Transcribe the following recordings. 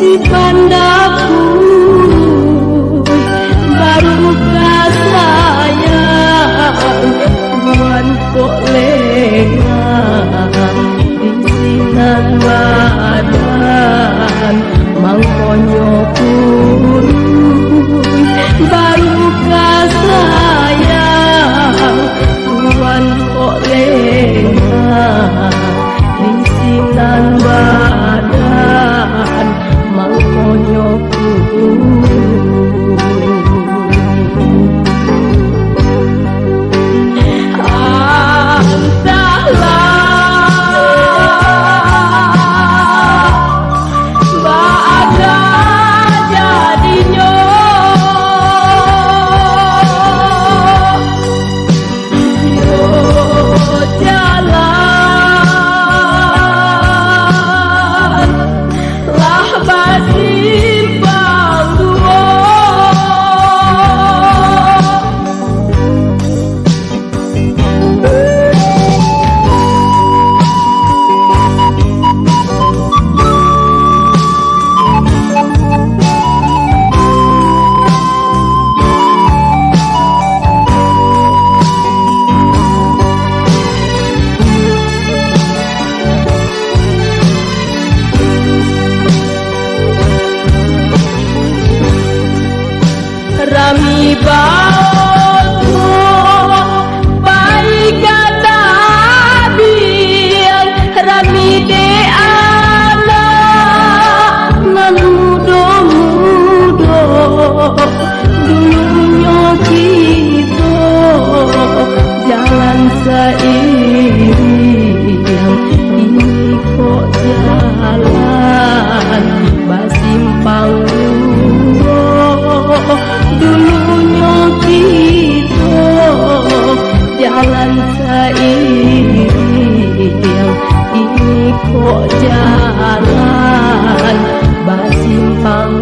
si pandaku baru kasayang tuan kok lengang di sinan badan mangkonyo kurui baru kasayang tuan kok lengang di sinan badan mangkonyo kurui. Rami bauku baik kata biang rami de anak nan mudo-mudo dulunya kita jalan seiring ini kok jalan basimpang dulunya kita jalan seiring ini kok jalan basimpang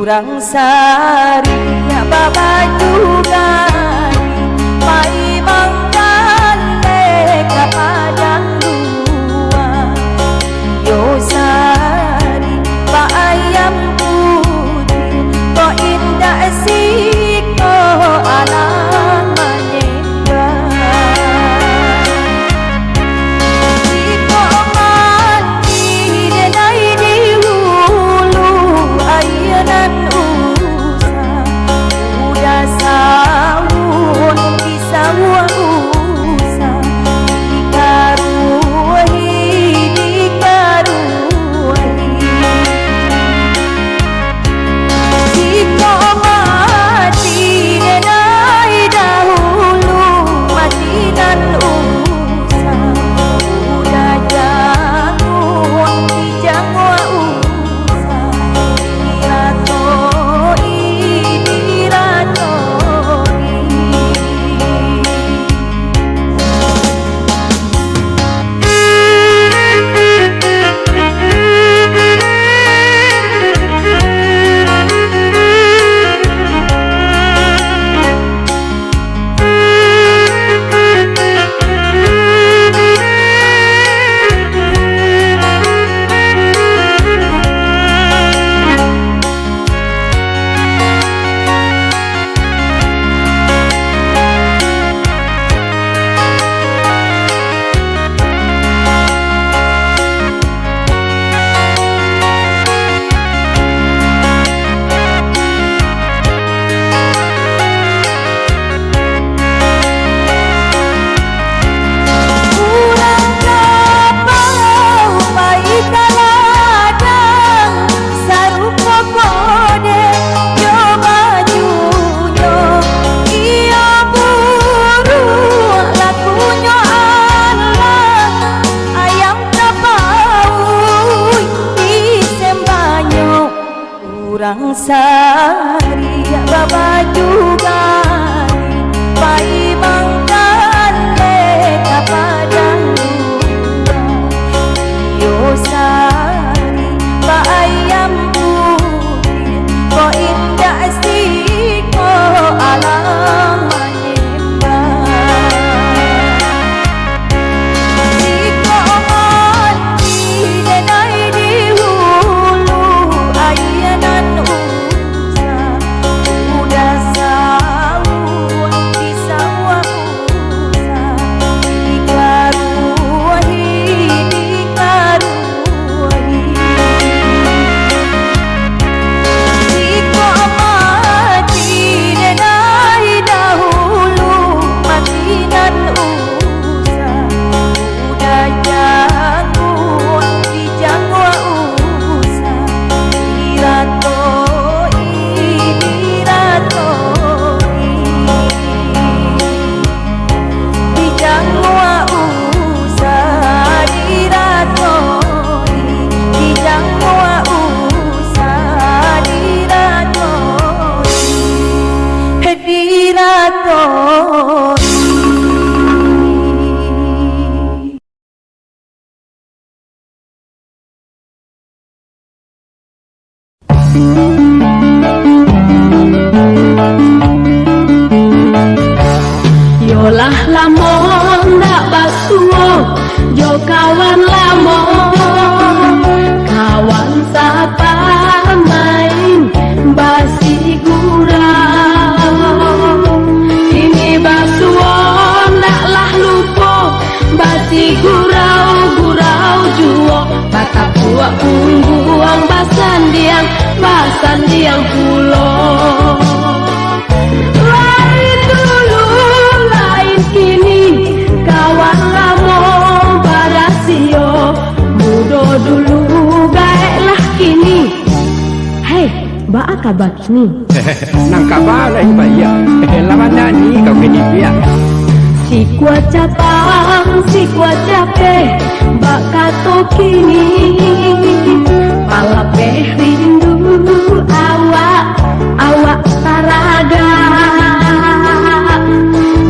Kurang sari baba juga mai mangkale ke padang luar yo sa kurang sari babaju gani pai mangkan leka padang yo sari ba ayam putih ko indah si ko alam Yolah lamon dak basuo jo kawan lamon kawan sapa main basi gurau ini basuo ndaklah lupo basi gurau juo batap buak pungguang basan diang pulo dulu baiklah kini. Hei, ba kabar kini? Nang kabar lain bayar. Lawan nani kau kini dia. Si kuaca pang, si kuaca pe, ba kato kini. Palape rindu awak taraga.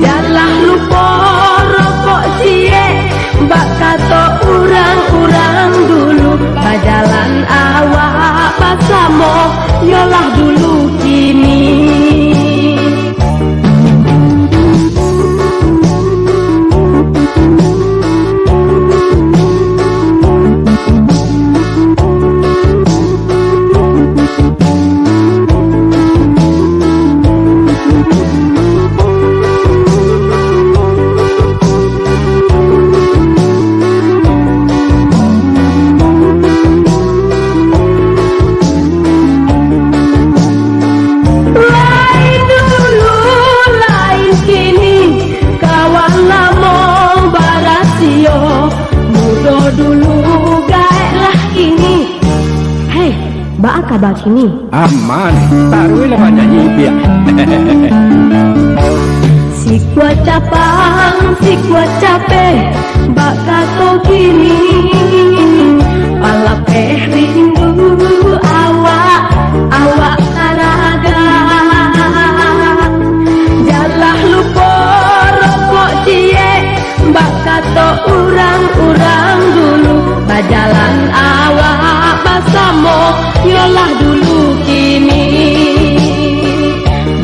Jalah lupa rokok cie, ba kato urang dulu bajalan awak pasamo yolah dulu kini. Ba kabar kini? Aman, taruh lawan nyanyi dia. Si kuaca pang, si kuaca pe, ba kato kini. Palape rindu awak taraga. Jalah lupa rokok cie, ba kato urang dulu bajalan awak basamo yolah dulu kini.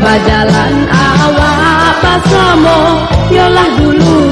Bajalan awak basamo yolah dulu